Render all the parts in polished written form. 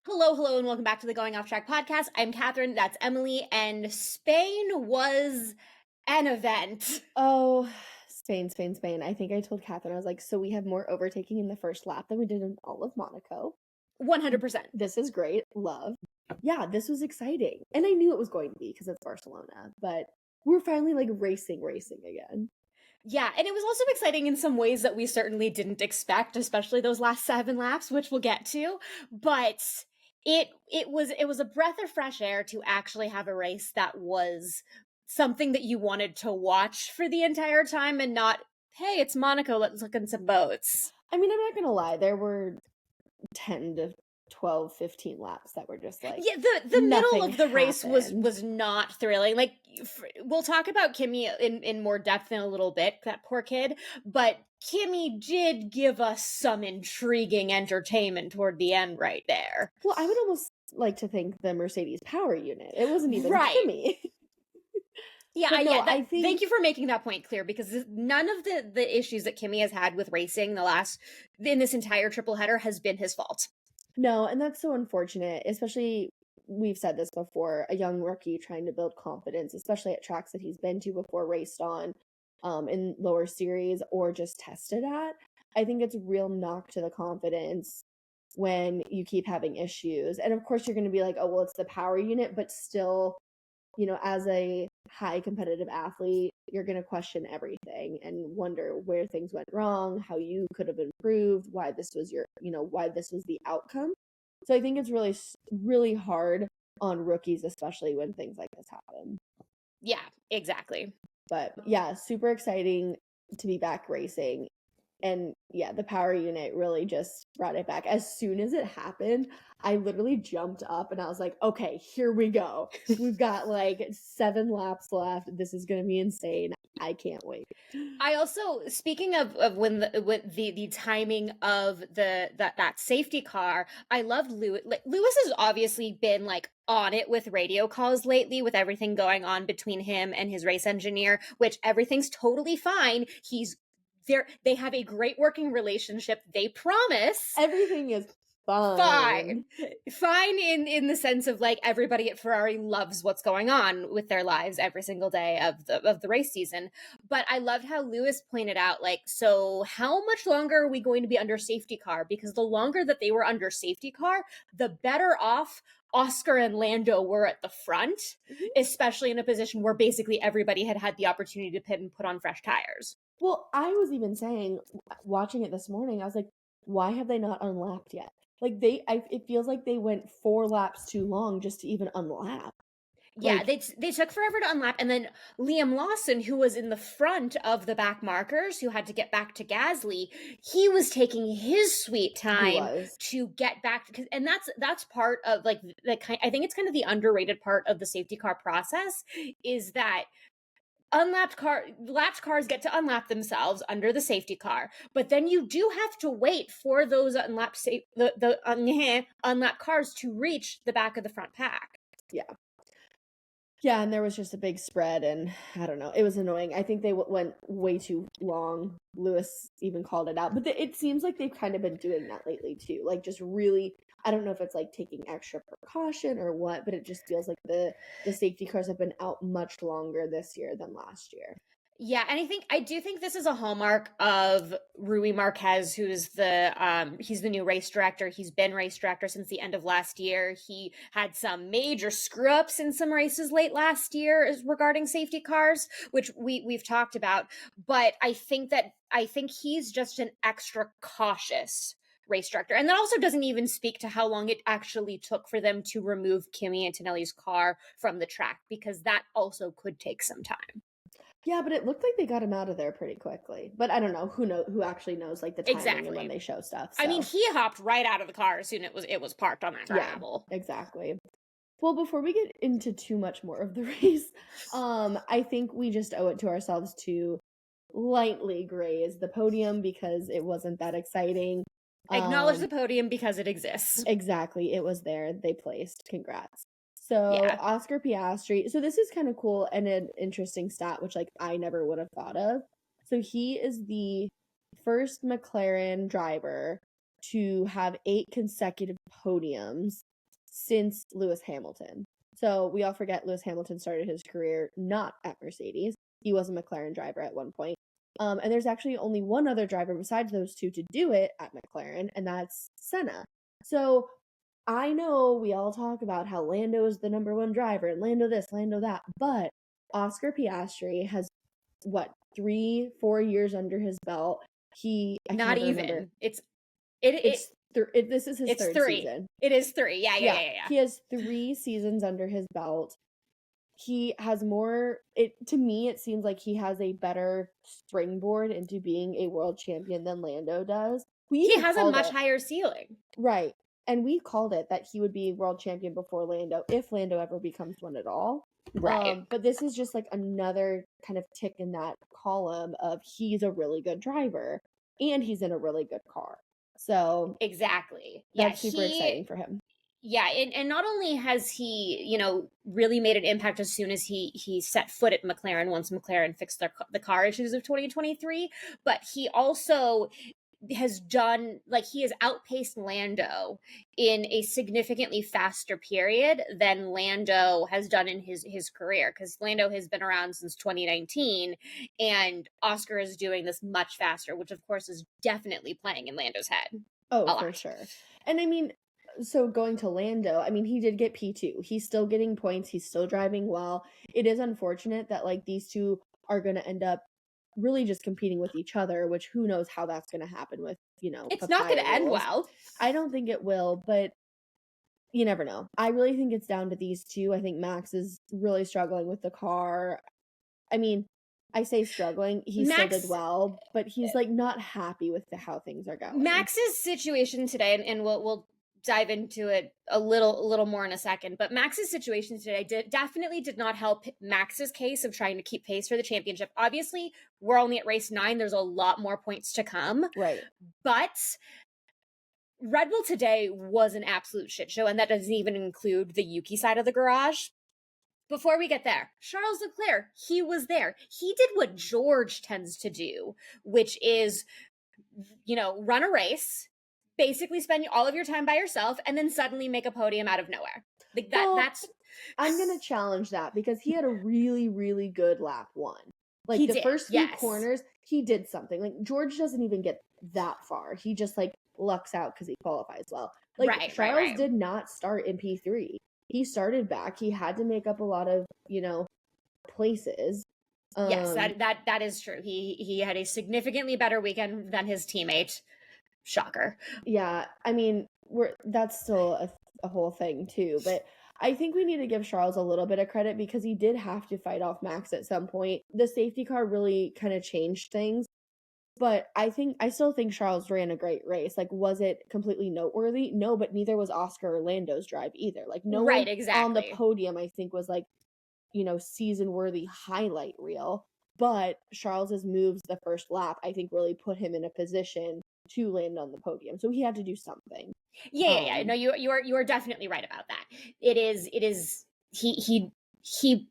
Hello, hello, and welcome back to the Going Off Track podcast. I'm Catherine, that's Emily, and Spain was an event. Oh, Spain, Spain, Spain. I think I told Catherine, I was like, so we have more overtaking in the first lap than we did in all of Monaco. 100%. This is great. Love. Yeah, this was exciting. And I knew it was going to be because it's Barcelona, but we're finally like racing again. Yeah, and it was also exciting in some ways that we certainly didn't expect, especially those last 7 laps, which we'll get to. But it was a breath of fresh air to actually have a race that was something that you wanted to watch for the entire time and not, hey, it's Monaco, let's look at some boats. I mean, I'm not going to lie. There were 10 to 12, 15 laps that were just like, yeah, the middle of the race happened. was not thrilling. Like, we'll talk about Kimi in more depth in a little bit, that poor kid, but Kimi did give us some intriguing entertainment toward the end right there. Well, I would almost like to thank the Mercedes power unit. It wasn't even Right. Kimi. Yeah, But no, I think thank you for making that point clear, because none of the issues that Kimi has had with racing in this entire triple header has been his fault. No, and that's so unfortunate, especially we've said this before, a young rookie trying to build confidence, especially at tracks that he's been to before, raced on, in lower series or just tested at. I think it's a real knock to the confidence when you keep having issues. And of course you're going to be like, oh, well, it's the power unit, but still, as a high competitive athlete, you're going to question everything and wonder where things went wrong, how you could have improved, why this was why this was the outcome. So I think it's really, really hard on rookies, especially when things like this happen. Yeah, exactly. But yeah, super exciting to be back racing. And yeah, the power unit really just brought it back. As soon as it happened, I literally jumped up and I was like, okay, here we go. We've got like 7 laps left. This is going to be insane. I can't wait. I also, speaking of when the timing of that safety car, I loved Lewis. Lewis has obviously been like on it with radio calls lately, with everything going on between him and his race engineer, which everything's totally fine. They have a great working relationship. They promise Everything is fine. Fine in the sense of like everybody at Ferrari loves what's going on with their lives every single day of the race season. But I loved how Lewis pointed out, like, so how much longer are we going to be under safety car? Because the longer that they were under safety car, the better off Oscar and Lando were at the front, especially in a position where basically everybody had the opportunity to pit and put on fresh tires. Well, I was even saying, watching it this morning, I was like, why have they not unlapped yet? Like it feels like they went 4 laps too long just to even unlap. Yeah, they took forever to unlap, and then Liam Lawson, who was in the front of the back markers, who had to get back to Gasly, he was taking his sweet time to get back, and that's part of like I think it's kind of the underrated part of the safety car process, is that lapped cars get to unlap themselves under the safety car, but then you do have to wait for those unlapped cars to reach the back of the front pack. Yeah, and there was just a big spread, and I don't know, it was annoying. I think they went way too long. Lewis even called it out, but it seems like they've kind of been doing that lately too. Like, just really, I don't know if it's like taking extra precaution or what, but it just feels like the safety cars have been out much longer this year than last year. Yeah, and I do think this is a hallmark of Rui Marquez, who's he's the new race director. He's been race director since the end of last year. He had some major screw-ups in some races late last year regarding safety cars, which we've talked about. But I think he's just an extra cautious race director. And that also doesn't even speak to how long it actually took for them to remove Kimi Antonelli's car from the track, because that also could take some time. Yeah, but it looked like they got him out of there pretty quickly. But I don't know who actually knows like the timing and when they show stuff. So. I mean, he hopped right out of the car as soon as it was parked on that variable. Yeah, exactly. Well, before we get into too much more of the race, I think we just owe it to ourselves to lightly graze the podium because it wasn't that exciting. Acknowledge the podium because it exists. Exactly. It was there. They placed. Congrats. So yeah. Oscar Piastri. So this is kind of cool and an interesting stat, which like I never would have thought of. So he is the first McLaren driver to have 8 consecutive podiums since Lewis Hamilton. So we all forget Lewis Hamilton started his career not at Mercedes. He was a McLaren driver at one point. And there's actually only one other driver besides those two to do it at McLaren, and that's Senna. So I know we all talk about how Lando is the number one driver and Lando this, Lando that, but Oscar Piastri has, what, 3-4 years under his belt. Not even. This This is his third three. season. It is 3. Yeah. He has 3 seasons under his belt. He has more, to me, it seems like he has a better springboard into being a world champion than Lando does. He has a much higher ceiling. Right. And we called it that he would be world champion before Lando, if Lando ever becomes one at all. Right. But this is just like another kind of tick in that column of he's a really good driver and he's in a really good car. So exactly. That's super exciting for him. Yeah, and not only has he, really made an impact as soon as he set foot at McLaren once McLaren fixed the car issues of 2023, but he also has done, he has outpaced Lando in a significantly faster period than Lando has done in his career, because Lando has been around since 2019 and Oscar is doing this much faster, which of course is definitely playing in Lando's head. Oh, for sure. And I mean, so going to Lando, I mean, he did get P2. He's still getting points. He's still driving well. It is unfortunate that these two are going to end up really just competing with each other, which who knows how that's going to happen with, it's not going to end well. I don't think it will, but you never know. I really think it's down to these two. I think Max is really struggling with the car. I mean, I say struggling. He still did well, but he's not happy with how things are going. Max's situation today, and we'll dive into it a little more in a second, but Max's situation today definitely did not help Max's case of trying to keep pace for the championship. Obviously, we're only at race 9. There's a lot more points to come. Right. But Red Bull today was an absolute shit show, and that doesn't even include the Yuki side of the garage. Before we get there, Charles Leclerc, he was there. He did what George tends to do, which is, run a race, basically spend all of your time by yourself, and then suddenly make a podium out of nowhere. That's. I'm gonna challenge that because he had a really, really good lap 1. First few corners, he did something. George doesn't even get that far. He just lucks out because he qualifies well. Charles did not start in P3. He started back. He had to make up a lot of, places. Yes, that is true. He had a significantly better weekend than his teammate. Shocker. Yeah, I mean, that's still a whole thing too, but I think we need to give Charles a little bit of credit because he did have to fight off Max at some point. The safety car really kind of changed things, but I still think Charles ran a great race. Was it completely noteworthy? No, but neither was Oscar or Lando's drive either. No one on the podium, I think, was season-worthy highlight reel. But Charles's moves the first lap, I think, really put him in a position to land on the podium. So he had to do something. Yeah. No, you are definitely right about that. It is he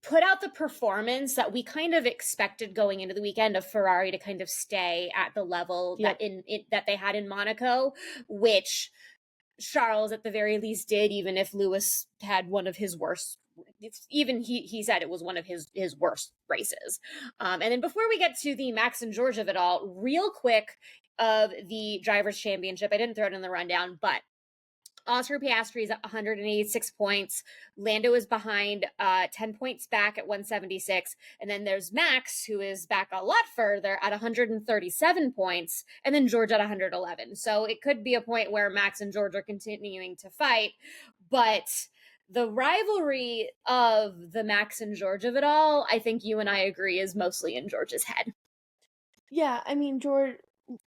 put out the performance that we kind of expected going into the weekend of Ferrari to kind of stay at the level that they had in Monaco, which Charles at the very least did, even if Lewis had one of his worst. He said it was one of his worst races. And then before we get to the Max and George of it all, real quick of the Drivers' Championship, I didn't throw it in the rundown, but Oscar Piastri is at 186 points. Lando is behind 10 points back at 176. And then there's Max, who is back a lot further at 137 points. And then George at 111. So it could be a point where Max and George are continuing to fight. But the rivalry of the Max and George of it all, I think you and I agree, is mostly in George's head. Yeah, I mean, George,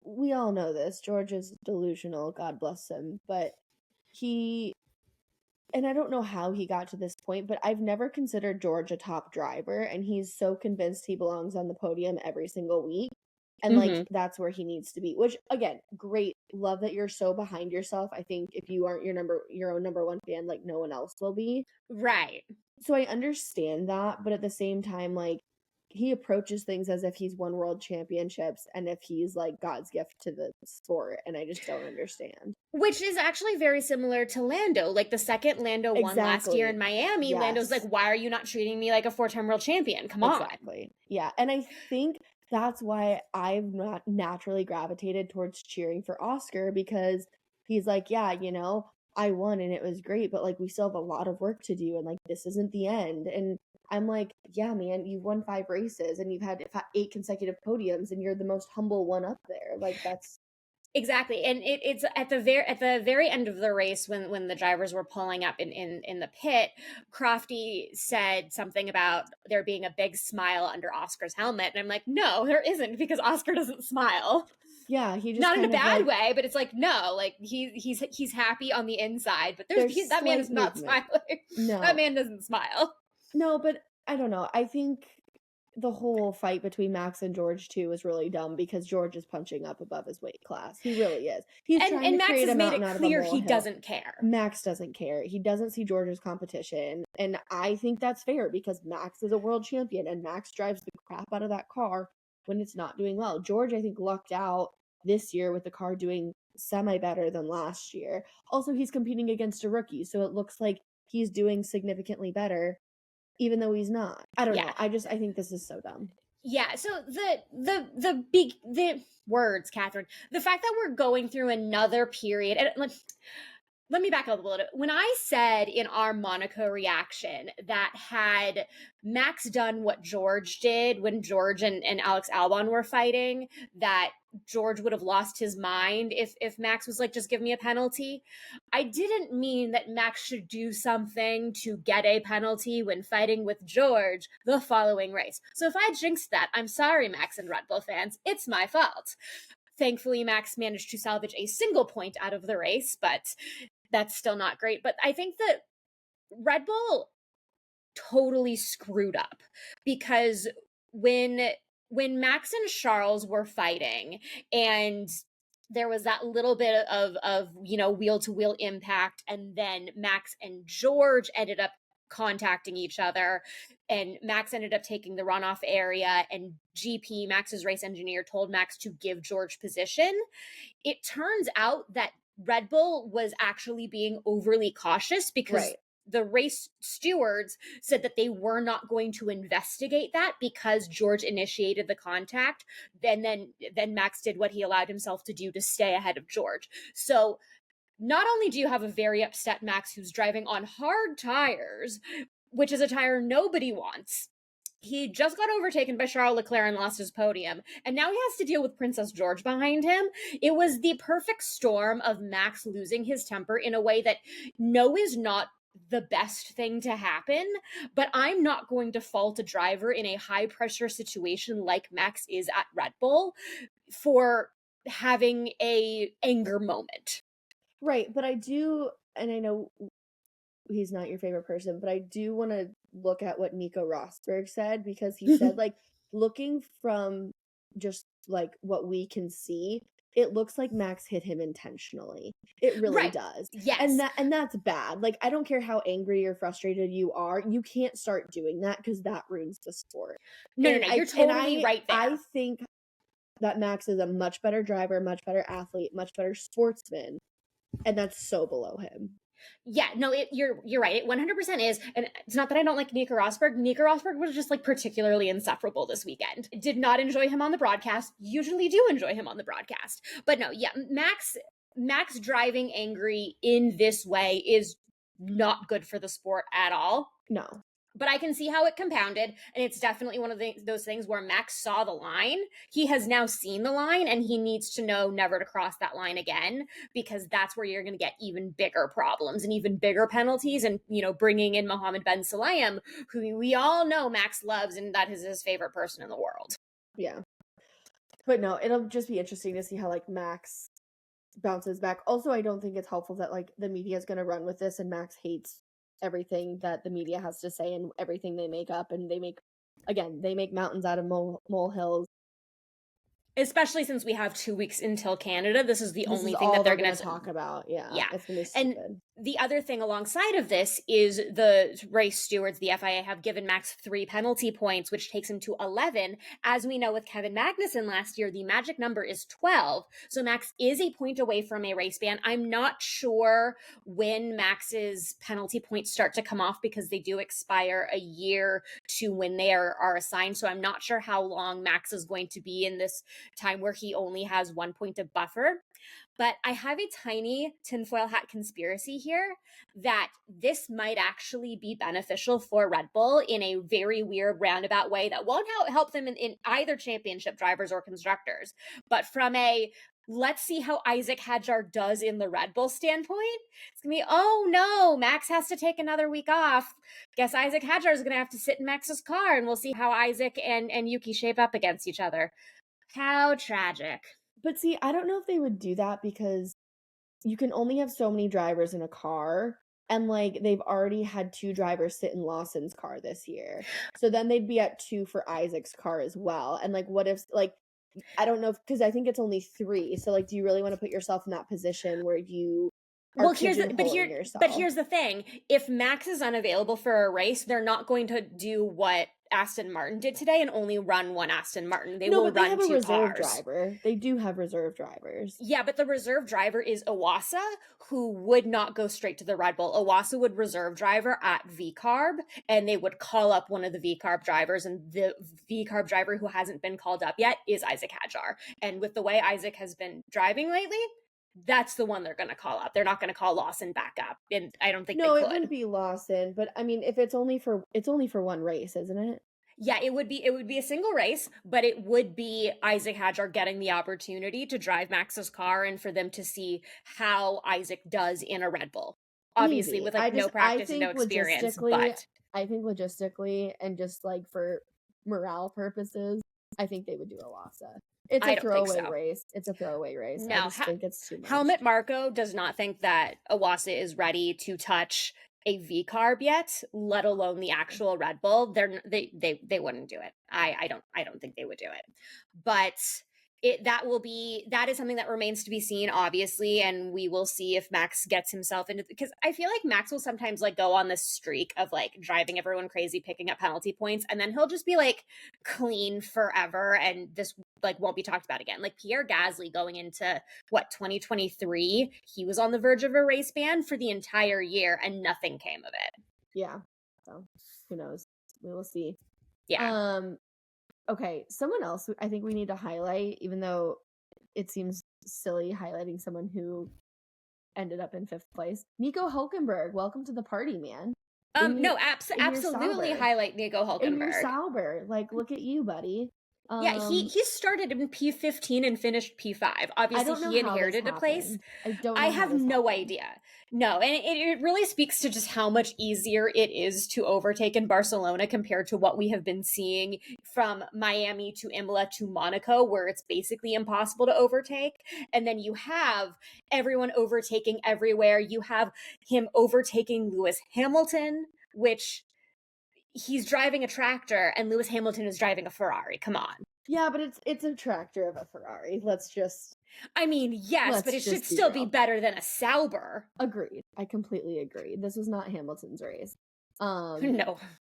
we all know this. George is delusional, God bless him. But and I don't know how he got to this point, but I've never considered George a top driver, and he's so convinced he belongs on the podium every single week. And that's where he needs to be, which again, great. Love that you're so behind yourself. I think if you aren't your own number one fan, no one else will be. Right. So I understand that, but at the same time, he approaches things as if he's won world championships and if he's like God's gift to the sport, and I just don't understand. Which is actually very similar to Lando. Like the second Lando won last year in Miami, Yes. Lando's like, why are you not treating me like a 4-time world champion? Come on. Exactly. Yeah. And I think that's why I've not naturally gravitated towards cheering for Oscar, because he's like, yeah, you know, I won and it was great, but like we still have a lot of work to do, and like this isn't the end. And I'm like, yeah, man, you've won 5 races and you've had 8 consecutive podiums, and you're the most humble one up there. Like that's Exactly, and it's at the very end of the race when the drivers were pulling up in the pit. Crofty said something about there being a big smile under Oscar's helmet, and I'm like, no, there isn't, because Oscar doesn't smile. Yeah, he just not in a bad like, way, but it's like, no, like he's happy on the inside, but that man is not smiling. No, that man doesn't smile. No, but I don't know. I think the whole fight between Max and George too is really dumb, because George is punching up above his weight class. He really is. He's trying to Max create has a made mountain it out of a clear he molehill. doesn't care. Max doesn't care. He doesn't see George's competition, and I think that's fair, because Max is a world champion and Max drives the crap out of that car when it's not doing well. George, I think, lucked out this year with the car doing semi better than last year. Also, he's competing against a rookie, so it looks like he's doing significantly better, even though he's not. I don't know. I think this is so dumb. Yeah, so the words, Catherine, the fact that we're going through another period, and let me back up a little bit. When I said in our Monaco reaction that had Max done what George did when George and Alex Albon were fighting, that George would have lost his mind if Max was like, just give me a penalty. I didn't mean that Max should do something to get a penalty when fighting with George the following race. So if I jinxed that, I'm sorry, Max and Red Bull fans. It's my fault. Thankfully, Max managed to salvage a single point out of the race, but that's still not great. But I think that Red Bull totally screwed up, because when Max and Charles were fighting and there was that little bit of wheel to wheel impact, and then Max and George ended up contacting each other, and Max ended up taking the runoff area, and GP, Max's race engineer, told Max to give George position. It turns out that Red Bull was actually being overly cautious, because the race stewards said that they were not going to investigate that because George initiated the contact. Then Max did what he allowed himself to do to stay ahead of George. So not only do you have a very upset Max who's driving on hard tires, which is a tire nobody wants. He just got overtaken by Charles Leclerc and lost his podium, and now he has to deal with Princess George behind him. It was the perfect storm of Max losing his temper in a way that is not the best thing to happen, but I'm not going to fault a driver in a high pressure situation like Max is at Red Bull for having a anger moment. Right, but I do, and I know he's not your favorite person, but I do want to look at what Nico Rosberg said, because he said, like, looking from just like what we can see, it looks like Max hit him intentionally. It really does. Yes. And that's bad. Like, I don't care how angry or frustrated you are, you can't start doing that, because that ruins the sport. No, you're totally right there. I think that Max is a much better driver, much better athlete, much better sportsman, and that's so below him. Yeah, no, you're right. It 100% is. And it's not that I don't like Nico Rosberg. Nico Rosberg was just like particularly insufferable this weekend. Did not enjoy him on the broadcast. Usually do enjoy him on the broadcast. But no, yeah, Max driving angry in this way is not good for the sport at all. No. But I can see how it compounded, and it's definitely one of those things where Max saw the line. He has now seen the line, and he needs to know never to cross that line again, because that's where you're going to get even bigger problems and even bigger penalties. And, bringing in Mohammed Ben Sulayem, who we all know Max loves, and that is his favorite person in the world. Yeah. But no, it'll just be interesting to see how, like, Max bounces back. Also, I don't think it's helpful that, like, the media is going to run with this, and Max hates everything that the media has to say and everything they make up, and they make mountains out of molehills. Especially since we have 2 weeks until Canada, this is the only thing that they're going to talk about. Yeah, yeah. It's gonna be stupid. the other thing alongside of this is the race stewards, the FIA, have given Max 3 penalty points, which takes him to 11. As we know with Kevin Magnussen last year, the magic number is 12. So Max is a point away from a race ban. I'm not sure when Max's penalty points start to come off because they do expire a year to when they are assigned. So I'm not sure how long Max is going to be in this time where he only has 1 point of buffer. But I have a tiny tinfoil hat conspiracy here that this might actually be beneficial for Red Bull in a very weird roundabout way that won't help them in either championship drivers or constructors. But from a let's see how Isack Hadjar does in the Red Bull standpoint, it's going to be, oh no, Max has to take another week off. Guess Isack Hadjar is going to have to sit in Max's car, and we'll see how Isack and Yuki shape up against each other. How tragic. But see, I don't know if they would do that because you can only have so many drivers in a car. And like they've already had 2 drivers sit in Lawson's car this year. So then they'd be at 2 for Isaac's car as well. And like what if like I don't know because I think it's only 3. So like do you really want to put yourself in that position where you are pigeonholing yourself? But here's the thing. If Max is unavailable for a race, they're not going to do what Aston Martin did today and only run one Aston Martin. They will run 2 reserve cars. Driver. They do have reserve drivers. Yeah, but the reserve driver is Iwasa, who would not go straight to the Red Bull. Iwasa would reserve driver at VCarb, and they would call up one of the VCarb drivers, and the VCarb driver who hasn't been called up yet is Isack Hadjar. And with the way Isack has been driving lately, that's the one they're going to call up. They're not going to call Lawson back up, and I don't think they could. No, it wouldn't be Lawson, but I mean, if it's only for one race, isn't it? Yeah, it would be a single race, but it would be Isack Hadjar getting the opportunity to drive Max's car and for them to see how Isack does in a Red Bull. Obviously, Maybe. with like no practice and no experience, but I think logistically and just like for morale purposes, I think they would do Iwasa. It's a throwaway race. It's a throwaway race. No, I just think it's too much. Helmut Marko does not think that Iwasa is ready to touch a V-carb yet, let alone the actual Red Bull. They wouldn't do it. I don't think they would do it. But that is something that remains to be seen, obviously, and we will see if Max gets himself into, because I feel like Max will sometimes like go on this streak of like driving everyone crazy, picking up penalty points, and then he'll just be like clean forever, and this like won't be talked about again. Like Pierre Gasly going into 2023, he was on the verge of a race ban for the entire year, and nothing came of it. Yeah, so who knows? We will see. Yeah. Okay, someone else I think we need to highlight, even though it seems silly highlighting someone who ended up in 5th place. Nico Hulkenberg, welcome to the party, man. Absolutely highlight Nico Hulkenberg. In your Sauber, like, look at you, buddy. Yeah, he started in P15 and finished P5. Obviously, he inherited a place. I have no idea. No, and it really speaks to just how much easier it is to overtake in Barcelona compared to what we have been seeing from Miami to Imola to Monaco, where it's basically impossible to overtake. And then you have everyone overtaking everywhere. You have him overtaking Lewis Hamilton, which he's driving a tractor and Lewis Hamilton is driving a Ferrari. Come on. Yeah, but it's a tractor of a Ferrari. Yes, but it should still be better than a Sauber. Agreed. I completely agree. This was not Hamilton's race. No.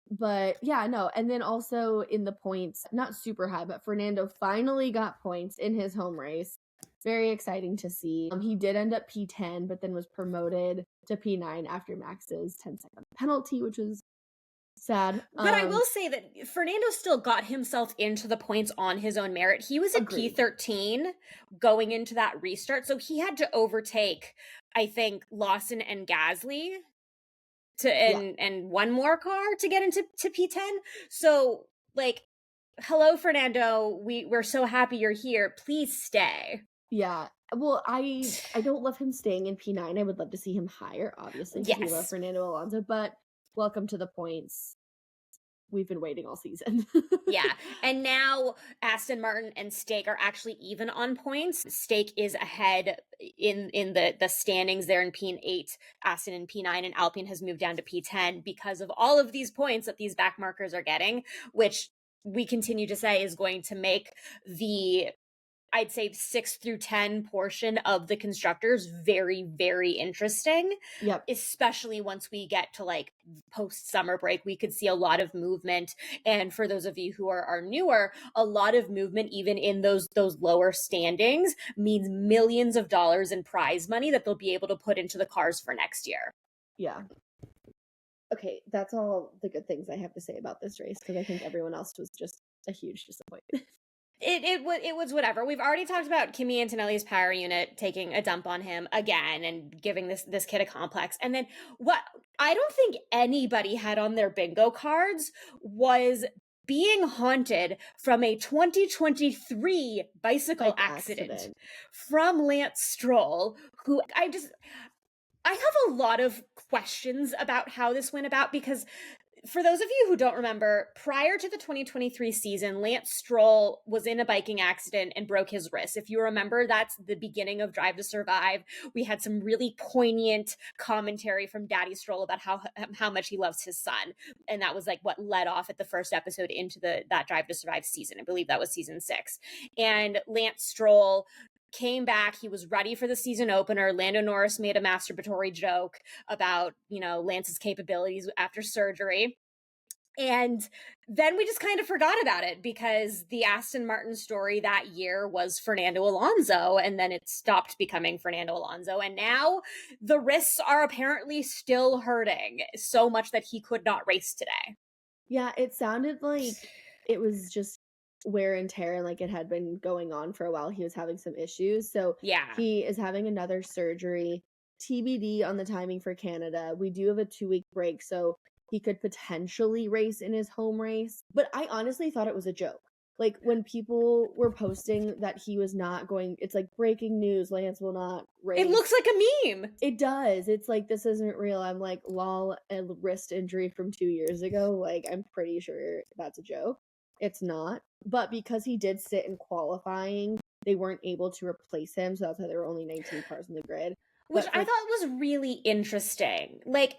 But yeah, no. And then also in the points, not super high, but Fernando finally got points in his home race. Very exciting to see. He did end up P10, but then was promoted to P9 after Max's 10-second penalty, which was sad. But I will say that Fernando still got himself into the points on his own merit. He was at P13 going into that restart, so he had to overtake, I think, Lawson and Gasly and one more car to get into P10. So, like, hello, Fernando. We're so happy you're here. Please stay. Yeah. Well, I don't love him staying in P9. I would love to see him higher, obviously. Yes. We love Fernando Alonso, but welcome to the points. We've been waiting all season. Yeah. And now Aston Martin and Stake are actually even on points. Stake is ahead in the standings there in P8, Aston in P9, and Alpine has moved down to P10 because of all of these points that these back markers are getting, which we continue to say is going to make the I'd say 6 through 10 portion of the constructors very, very interesting. Yep. Especially once we get to like post summer break, we could see a lot of movement. And for those of you who are newer, a lot of movement even in those lower standings means millions of dollars in prize money that they'll be able to put into the cars for next year. Yeah. Okay, that's all the good things I have to say about this race, because I think everyone else was just a huge disappointment. It was whatever. We've already talked about Kimi Antonelli's power unit taking a dump on him again and giving this kid a complex. And then what I don't think anybody had on their bingo cards was being haunted from a 2023 bicycle accident from Lance Stroll, who I have a lot of questions about how this went about, because for those of you who don't remember, prior to the 2023 season, Lance Stroll was in a biking accident and broke his wrist. If you remember, that's the beginning of Drive to Survive. We had some really poignant commentary from Daddy Stroll about how much he loves his son. And that was like what led off at the first episode into that Drive to Survive season. I believe that was season 6. And Lance Stroll came back. He was ready for the season opener. Lando Norris made a masturbatory joke about, Lance's capabilities after surgery. And then we just kind of forgot about it because the Aston Martin story that year was Fernando Alonso, and then it stopped becoming Fernando Alonso. And now the wrists are apparently still hurting so much that he could not race today. Yeah, it sounded like it was just wear and tear, like it had been going on for a while. He was having some issues. So yeah, he is having another surgery. TBD on the timing for Canada. We do have a 2-week break, so he could potentially race in his home race. But I honestly thought it was a joke. Like when people were posting that he was not going, it's like breaking news, Lance will not race. It looks like a meme. It does. It's like, this isn't real. I'm like, lol, a wrist injury from 2 years ago. Like, I'm pretty sure that's a joke. It's not. But because he did sit in qualifying, they weren't able to replace him. So that's why there were only 19 cars in the grid. Which I thought was really interesting. Like,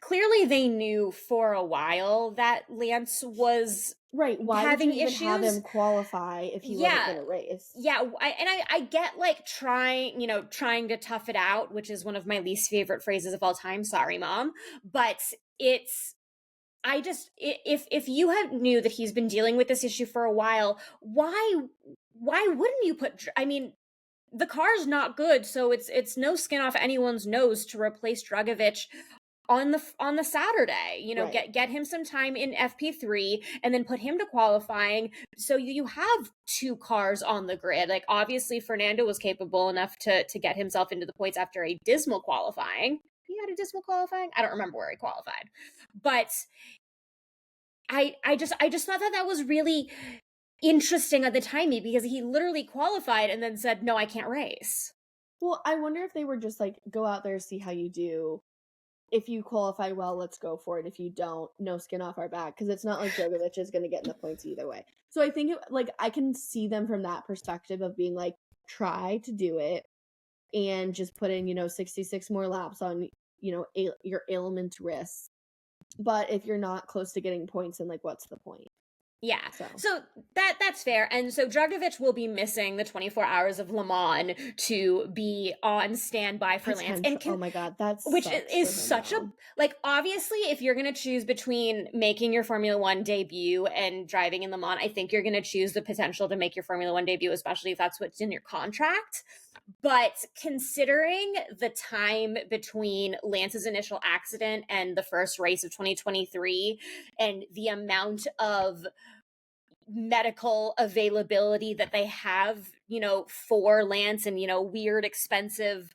clearly they knew for a while that Lance was right. Why having would you even issues. Have him qualify if he wasn't going to race? Yeah, I get like trying to tough it out, which is one of my least favorite phrases of all time. Sorry, Mom, but if you have knew that he's been dealing with this issue for a while, why wouldn't you put? I mean, the car's not good, so it's no skin off anyone's nose to replace Dragovich on the Saturday. Right. Get him some time in FP3 and then put him to qualifying, so you have 2 cars on the grid. Like, obviously Fernando was capable enough to get himself into the points after a dismal qualifying. He had a dismal qualifying. I don't remember where he qualified, but I just thought that was really interesting at the timing, because he literally qualified and then said, no, I can't race. Well, I wonder if they were just like, go out there, see how you do. If you qualify well, let's go for it. If you don't, no skin off our back, because it's not like Djokovic is going to get in the points either way. So I think I can see them from that perspective of being like, try to do it and just put in 66 more laps on your ailment risks. But if you're not close to getting points, then like, what's the point? Yeah, so that's fair. And so Dragovich will be missing the 24 hours of Le Mans to be on standby for Lance. And oh my God, which is such a, like, obviously if you're going to choose between making your Formula One debut and driving in Le Mans, I think you're going to choose the potential to make your Formula One debut, especially if that's what's in your contract. But considering the time between Lance's initial accident and the first race of 2023 and the amount of medical availability that they have, for Lance and, weird, expensive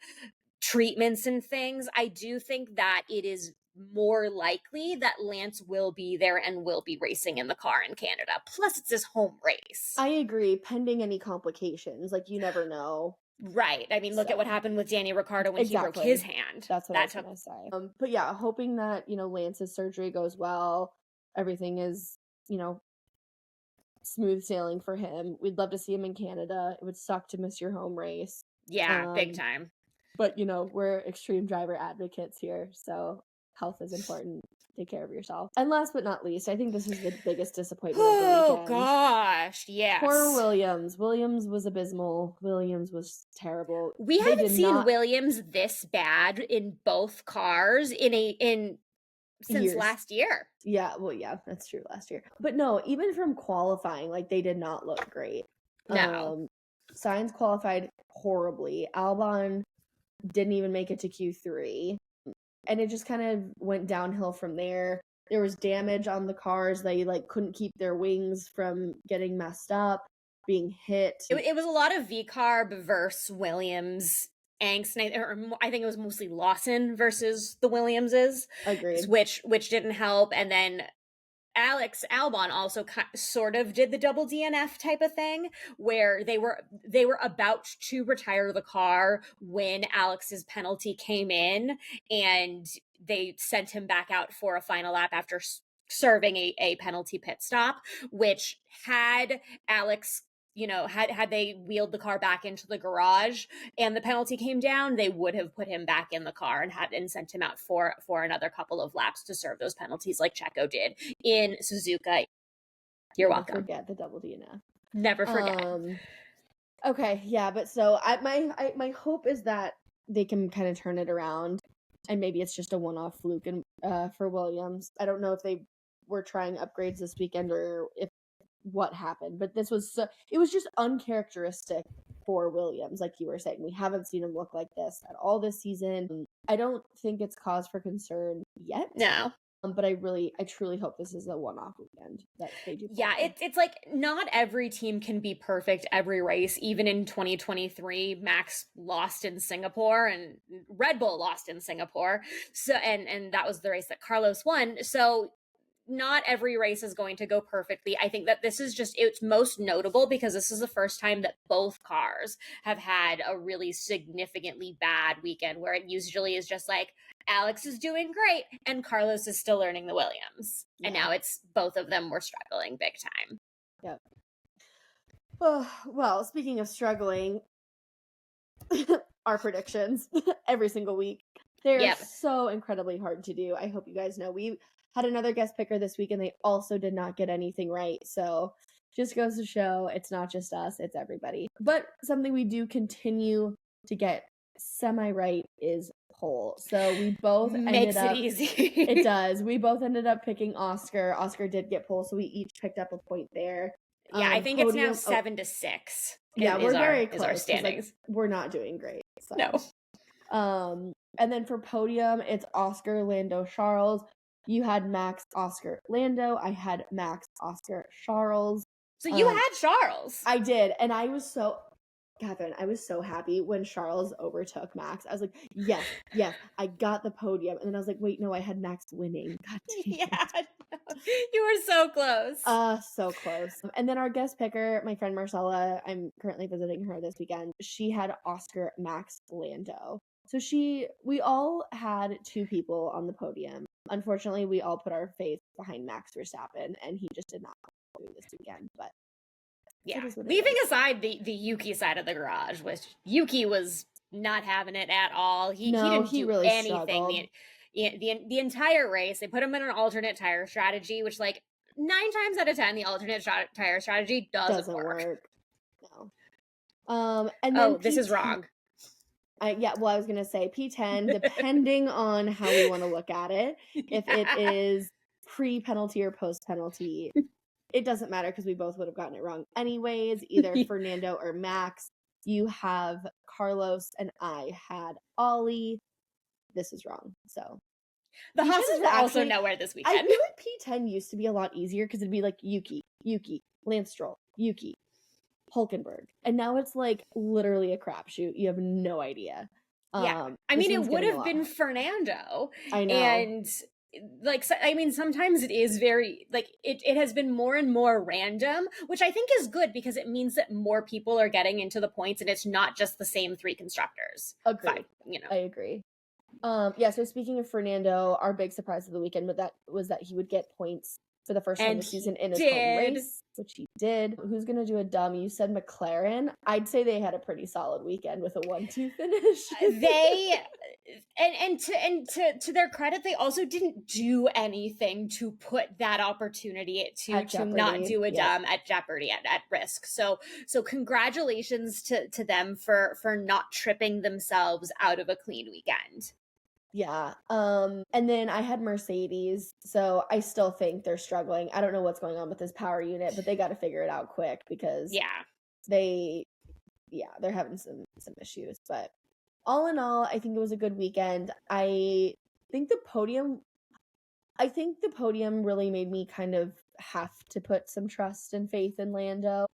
treatments and things, I do think that it is more likely that Lance will be there and will be racing in the car in Canada. Plus, it's his home race. I agree, pending any complications. Like, you never know. Right. I mean, look at what happened with Danny Ricciardo when he broke his hand. That's what I was going to say. But yeah, hoping that, Lance's surgery goes well. Everything is, smooth sailing for him. We'd love to see him in Canada. It would suck to miss your home race. Yeah, big time. But, we're extreme driver advocates here. So Health is important. Take care of yourself. And last but not least, I think this is the biggest disappointment of the Oh weekend. gosh, yes. Poor Williams. Williams was abysmal. Williams was terrible. We haven't seen Williams this bad in both cars since years. last year. Yeah, well, yeah, that's true, last year. But no, even from qualifying, like, they did not look great. No. Sainz qualified horribly. Albon didn't even make it to Q3. And it just kind of went downhill from there. There was damage on the cars. They like couldn't keep their wings from getting messed up, being hit. It was a lot of V-carb versus Williams angst. I think it was mostly Lawson versus the Williamses. Agreed. Which didn't help. And then Alex Albon also sort of did the double DNF type of thing, where they were about to retire the car when Alex's penalty came in, and they sent him back out for a final lap after serving a penalty pit stop, which had Alex, had they wheeled the car back into the garage and the penalty came down, they would have put him back in the car and sent him out for another couple of laps to serve those penalties like Checo did in Suzuka. You're welcome. Forget the double DNF. Never forget. Okay, yeah, but so my hope is that they can kind of turn it around, and maybe it's just a one-off fluke for Williams. I don't know if they were trying upgrades this weekend or if what happened, but it was just uncharacteristic for Williams. Like you were saying, we haven't seen him look like this at all this season. I don't think it's cause for concern yet. No. But I truly hope this is a one-off weekend that they do. Yeah, it's like not every team can be perfect every race. Even in 2023, Max lost in Singapore and Red Bull lost in Singapore. So and that was the race that Carlos won. So not every race is going to go perfectly. I think that this is it's most notable because this is the first time that both cars have had a really significantly bad weekend, where it usually is just like Alex is doing great and Carlos is still learning the Williams. Yeah. And now it's both of them were struggling big time. Yep. Oh, well, speaking of struggling, our predictions every single week. They're so incredibly hard to do. I hope you guys know we had another guest picker this week and they also did not get anything right. So just goes to show it's not just us, it's everybody. But something we do continue to get semi-right is pole. So we both makes it easy. It does. We both ended up picking Oscar. Oscar did get pole, so we each picked up a point there. Yeah, I think Podium, it's now 7-6. Yeah, we're very close. Our standings. We're not doing great. So. No. And then for podium, it's Oscar, Lando, Charles. You had Max, Oscar, Lando. I had Max, Oscar, Charles. So you had Charles. I did. And I was so, Catherine, I was so happy when Charles overtook Max. I was like, yes, I got the podium. And then I was like, wait, no, I had Max winning. God damn. Yeah, no. You were so close. So close. And then our guest picker, my friend Marcella, I'm currently visiting her this weekend. She had Oscar, Max, Lando. So we all had two people on the podium. Unfortunately, we all put our faith behind Max Verstappen, and he just did not do this weekend. But yeah, leaving aside the Yuki side of the garage, which Yuki was not having it at all. He didn't do really anything the entire race. They put him in an alternate tire strategy, which like 9 times out of 10, the alternate tire strategy doesn't work. No. And then this is wrong. I was going to say P10, depending on how we want to look at it. If it is pre-penalty or post-penalty, it doesn't matter because we both would have gotten it wrong anyways, either Fernando or Max. You have Carlos and I had Ollie. This is wrong. So the Haas's were also nowhere this weekend. I feel like P10 used to be a lot easier because it'd be like Yuki, Lance Stroll, Yuki, Hulkenberg, and now it's like literally a crapshoot. You have no idea. Yeah, I mean, it would have been Fernando. I know, and like, I mean, sometimes it is very like it has been more and more random, which I think is good because it means that more people are getting into the points, and it's not just the same 3 constructors. Agreed. I agree. So speaking of Fernando, our big surprise of the weekend was that he would get points for the first time this season in his home race, which he did. Who's going to do a dumb? You said McLaren. I'd say they had a pretty solid weekend with a 1-2 finish. and to their credit, they also didn't do anything to put that opportunity to not do a dumb at jeopardy, at risk. So congratulations to them for not tripping themselves out of a clean weekend. Yeah. And then I had Mercedes, so I still think they're struggling. I don't know what's going on with this power unit, but they got to figure it out quick because they're having some issues. But all in all, I think it was a good weekend. I think the podium really made me kind of have to put some trust and faith in Lando.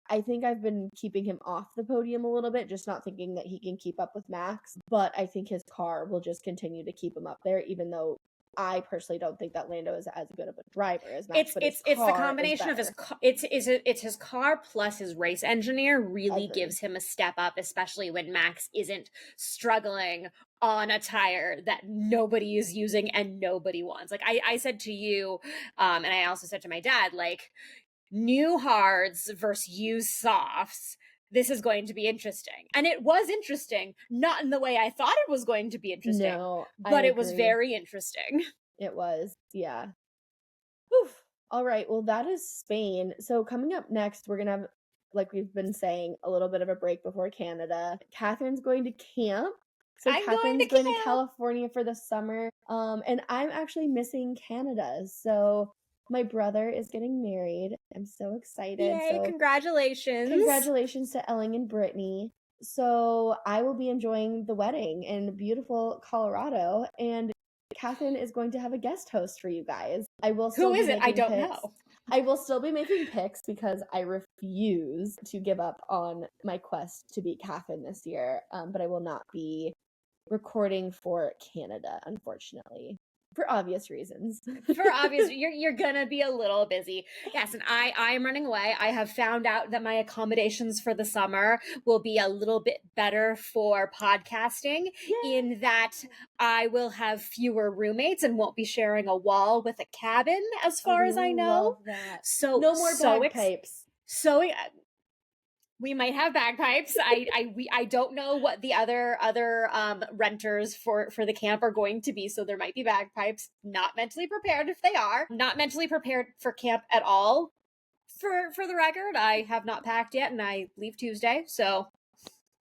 I think I've been keeping him off the podium a little bit, just not thinking that he can keep up with Max. But I think his car will just continue to keep him up there, even though I personally don't think that Lando is as good of a driver as Max. It's the combination of it's his car plus his race engineer really gives him a step up, especially when Max isn't struggling on a tire that nobody is using and nobody wants. Like I said to you, and I also said to my dad, like, new hards versus used softs, this is going to be interesting. And it was interesting, not in the way I thought it was going to be interesting, but it was very interesting. It was, yeah. Whew. All right, well, that is Spain. So coming up next, we're going to have, like we've been saying, a little bit of a break before Canada. Catherine's going to camp. So Catherine's going to California for the summer. And I'm actually missing Canada. So my brother is getting married. I'm so excited. Yay, so congratulations. Congratulations to Elling and Brittany. So I will be enjoying the wedding in beautiful Colorado, and Catherine is going to have a guest host for you guys. I will still Who is it? I don't know. I will still be making picks because I refuse to give up on my quest to beat Catherine this year, but I will not be recording for Canada, unfortunately. For obvious reasons. You're gonna be a little busy. Yes, and I'm running away. I have found out that my accommodations for the summer will be a little bit better for podcasting. Yay. In that I will have fewer roommates and won't be sharing a wall with a cabin, as far as I know. Love that. So no more bagpipes. We might have bagpipes. I don't know what the other renters for the camp are going to be, so there might be bagpipes. Not mentally prepared if they are. Not mentally prepared for camp at all. For the record, I have not packed yet, and I leave Tuesday, so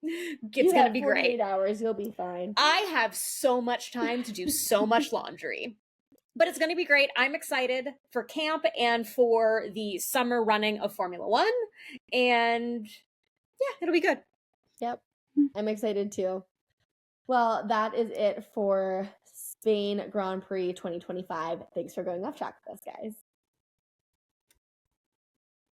it's gonna be great. 48 hours, you'll be fine. I have so much time to do so much laundry. But it's going to be great. I'm excited for camp and for the summer running of Formula One. And yeah, it'll be good. Yep. I'm excited too. Well, that is it for Spain Grand Prix 2025. Thanks for going off track with us, guys.